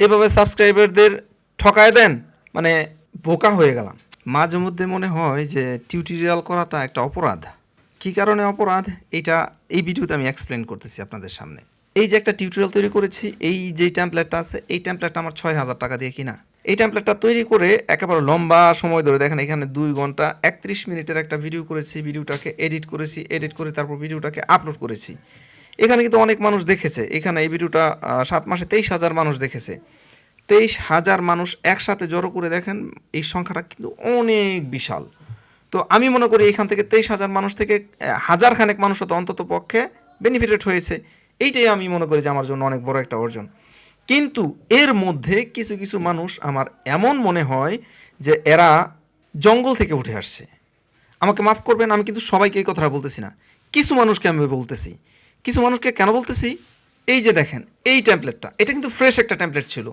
এভাবে সাবস্ক্রাইবারদের ঠকায় দেন, মানে বোকা হয়ে গেলাম। মাঝে মধ্যে মনে হয় যে টিউটোরিয়াল করাটা একটা অপরাধ। কী কারণে অপরাধ, এই ভিডিওতে আমি এক্সপ্লেন করতেছি আপনাদের সামনে। এই যে একটা টিউটোরিয়াল তৈরি করেছি, এই যে টেমপ্লেটটা আছে, এই টেমপ্লেটটা আমার ৬,০০০ টাকা দিয়ে কিনা। এই টেমপ্লেটটা তৈরি করে একেবারে লম্বা সময় ধরে, দেখেন এখানে ২ ঘন্টা ৩১ মিনিটের একটা ভিডিও করেছি, ভিডিওটাকে এডিট করে তারপর ভিডিওটাকে আপলোড করেছি। এখানে কিন্তু অনেক মানুষ দেখেছে, এখানে এই ভিডিওটা ৭ মাসে ২৩,০০০ মানুষ দেখেছে। ২৩,০০০ মানুষ একসাথে জড়ো করে দেখেন, এই সংখ্যাটা কিন্তু অনেক বিশাল। তো আমি মনে করি এখান থেকে ২৩,০০০ মানুষ থেকে হাজার খানেক মানুষ তো অন্তত পক্ষে বেনিফিটেড হয়েছে। এইটাই আমি মনে করি যে আমার জন্য অনেক বড় একটা অর্জন। কিন্তু এর মধ্যে কিছু কিছু মানুষ আমার এমন মনে হয় যে এরা জঙ্গল থেকে উঠে আসছে। আমাকে মাফ করবেন, আমি কিন্তু সবাইকে এই কথাটা বলতেছি না, কিছু মানুষকে আমি বলতেছি। কিছু মানুষকে কেন বলতেছি, এই যে দেখেন এই টেমপ্লেটটা, এটা কিন্তু ফ্রেশ একটা টেমপ্লেট ছিল।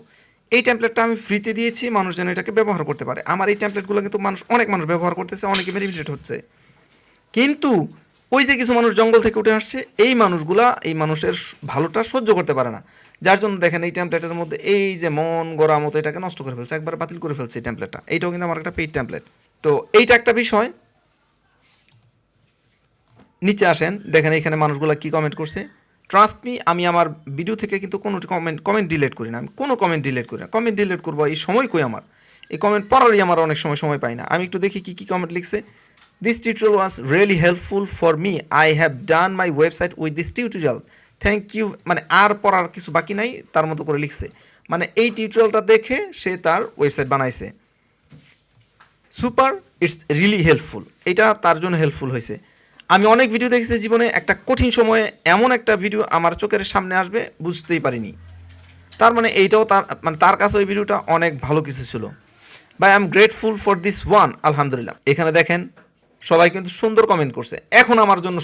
এই টেমপ্লেটটা আমি ফ্রিতে দিয়েছি, মানুষ যেন এটাকে ব্যবহার করতে পারে। আমার এই টেমপ্লেটগুলো কিন্তু অনেক মানুষ ব্যবহার করতেছে, অনেকে বেনিফিটেড হচ্ছে। কিন্তু ওই যে কিছু মানুষ জঙ্গল থেকে উঠে আসছে, এই মানুষগুলা এই মানুষের ভালোটা সহ্য করতে পারে না, যার জন্য দেখেন এই টেমপ্লেটের মধ্যে এই যে মন গড়া মতো এটাকে নষ্ট করে ফেলছে, একবার বাতিল করে ফেলছে এই টেমপ্লেটটা। এইটাও কিন্তু আমার একটা পেইড টেমপ্লেট। তো এইটা একটা বিষয়। নিচে আসেন, দেখেন এখানে মানুষগুলো কি কমেন্ট করছে। ট্রাস্ট মি, আমি আমার ভিডিও থেকে কিন্তু কোনো কমেন্ট ডিলিট করি না, আমি কোনো কমেন্ট ডিলিট করি না। কমেন্ট ডিলিট করবো এই সময় কই আমার, এই কমেন্ট পড়ারই আমার অনেক সময় পাই না। আমি একটু দেখি কী কী কমেন্ট লিখছে। This tutorial was really helpful for me, I have done my website with this tutorial, thank you. মানে আর পড়ার কিছু বাকি নাই, তার মতো করে লিখছে। মানে এই টিউটোরিয়ালটা দেখে সে তার ওয়েবসাইট বানাইছে। সুপার, ইটস রিয়েলি হেল্পফুল, এটা তার জন্য হেল্পফুল হয়েছে। আমি অনেক ভিডিও দেখেছি জীবনে, একটা কঠিন সময়ে এমন একটা ভিডিও আমার চোখের সামনে আসবে বুঝতেই পারিনি। তার মানে এইটাও তার কাছে ওই ভিডিওটা অনেক ভালো কিছু ছিল। বাই I am grateful for this one, আলহামদুলিল্লাহ। এখানে দেখেন সবাই কিন্তু সুন্দর কমেন্ট করছে। এখন আমার জন্য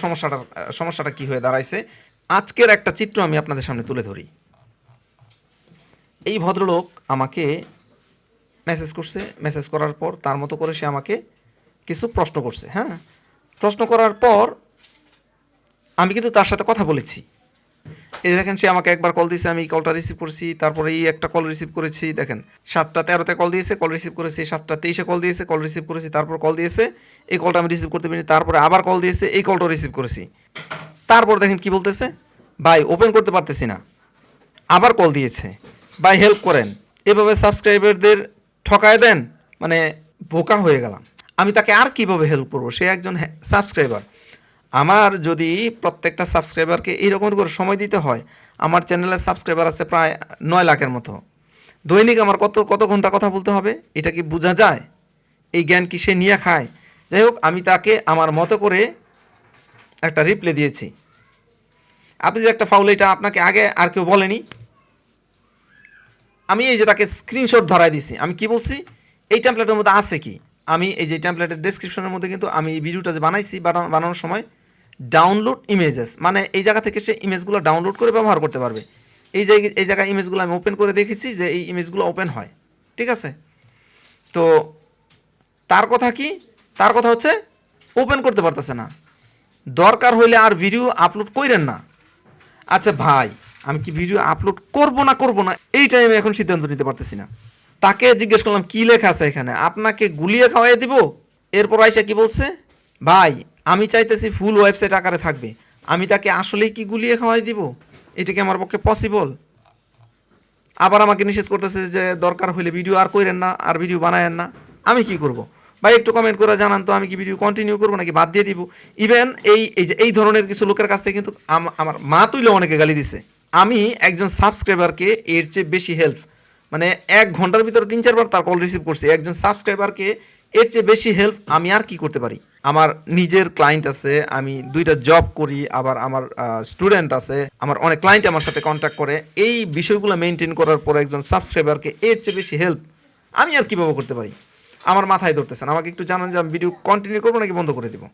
সমস্যাটা কী হয়ে দাঁড়াইছে, আজকের একটা চিত্র আমি আপনাদের সামনে তুলে ধরি। এই ভদ্রলোক আমাকে মেসেজ করছে, মেসেজ করার পর তার মতো করে সে আমাকে কিছু প্রশ্ন করছে। হ্যাঁ, প্রশ্ন করার পর আমি কিন্তু তার সাথে কথা বলেছি। এই দেখেন সে আমাকে একবার কল দিয়েছে, আমি কলটা রিসিভ করছি, তারপরে এই একটা কল রিসিভ করেছি। দেখেন 7:13 কল দিয়েছে, কল রিসিভ করেছি। 7:23 কল দিয়েছে, কল রিসিভ করেছি। তারপর কল দিয়েছে, এই কলটা আমি রিসিভ করতে পারিনি। তারপরে আবার কল দিয়েছে, এই কলটা রিসিভ করেছি। তারপর দেখেন কি বলতেছে, ভাই ওপেন করতে পারতেছি না। আবার কল দিয়েছে, ভাই হেল্প করেন। এভাবে সাবস্ক্রাইবারদের ঠকায় দেন, মানে বোকা হয়ে গেলাম। আমি তাকে আর কীভাবে হেল্প করবো, সে একজন সাবস্ক্রাইবার। আমার যদি প্রত্যেকটা সাবস্ক্রাইবারকে এইরকম করে সময় দিতে হয়, আমার চ্যানেলের সাবস্ক্রাইবার আছে প্রায় 9 লাখের মতো। দৈনিক আমার কত ঘন্টা কথা বলতে হবে, এটা কি বোঝা যায়? এই জ্ঞান কি সে নিয়ে খায়? যাই হোক, আমি তাকে আমার মতো করে একটা রিপ্লাই দিয়েছি। আপনি যে একটা ফাউল, এটা আপনাকে আগে আর কেউ বলেনি। আমি এই যে তাকে স্ক্রিনশট ধরাই দিছি। আমি কি বলছি, এই টেমপ্লেটের মধ্যে আছে কি, আমি এই যে টেমপ্লেটের ডেসক্রিপশনের মধ্যে কিন্তু আমি এই ভিডিওটা যে বানাইছি, বানানোর সময় ডাউনলোড ইমেজেস, মানে এই জায়গা থেকে সে ইমেজগুলো ডাউনলোড করে ব্যবহার করতে পারবে। এই জায়গায় ইমেজগুলো আমি ওপেন করে দেখেছি যে এই ইমেজগুলো ওপেন হয়, ঠিক আছে। তো তার কথা কি, তার কথা হচ্ছে ওপেন করতে পারতেছে না। দরকার হইলে আর ভিডিও আপলোড কইরেন না। আচ্ছা ভাই, আমি কি ভিডিও আপলোড করব না এইটাই আমি এখন সিদ্ধান্ত নিতে পারতেছি না। তাকে জিজ্ঞেস করলাম কী লেখা আছে এখানে, আপনাকে গুলিয়ে খাওয়াই দিব? এরপর আইসা কি বলছে, ভাই আমি চাইতেছি ফুল ওয়েবসাইট আকারে থাকবে। আমি তাকে আসলেই কি গুলিয়ে খাওয়াই দিব? এটা কি আমার পক্ষে পসিবল? আবার আমাকে নিষেধ করতেছে যে দরকার হইলে ভিডিও আর কইরেন না, আর ভিডিও বানায়েন না। আমি কি করব? ভাই একটু কমেন্ট করে জানান তো, আমি কি ভিডিও কন্টিনিউ করবো নাকি বাদ দিয়ে দিব? ইভেন এই ধরনের কিছু লোকের কাছ থেকে কিন্তু আমার মা তুইলে অনেকে গালি দিছে। আমি একজন সাবস্ক্রাইবারকে এর চেয়ে বেশি হেল্প, মানে 1 ঘন্টার ভিতরে 3-4 বার তার কল রিসিভ করছি। একজন সাবস্ক্রাইবারকে এর চেয়ে বেশি হেল্প আমি আর কি করতে পারি? আমার নিজের ক্লায়েন্ট আছে, আমি 2টা জব করি, আবার আমার স্টুডেন্ট আছে, আমার অনেক ক্লায়েন্ট আমার সাথে কন্ট্যাক্ট করে। এই বিষয়গুলো মেনটেন করার পর একজন সাবস্ক্রাইবারকে এর চেয়ে বেশি হেল্প আমি আর কীভাবে করতে পারি? আমার মাথায় ধরতেছেন। আমাকে একটু জানান যে আমি ভিডিও কন্টিনিউ করবো নাকি বন্ধ করে দেবো।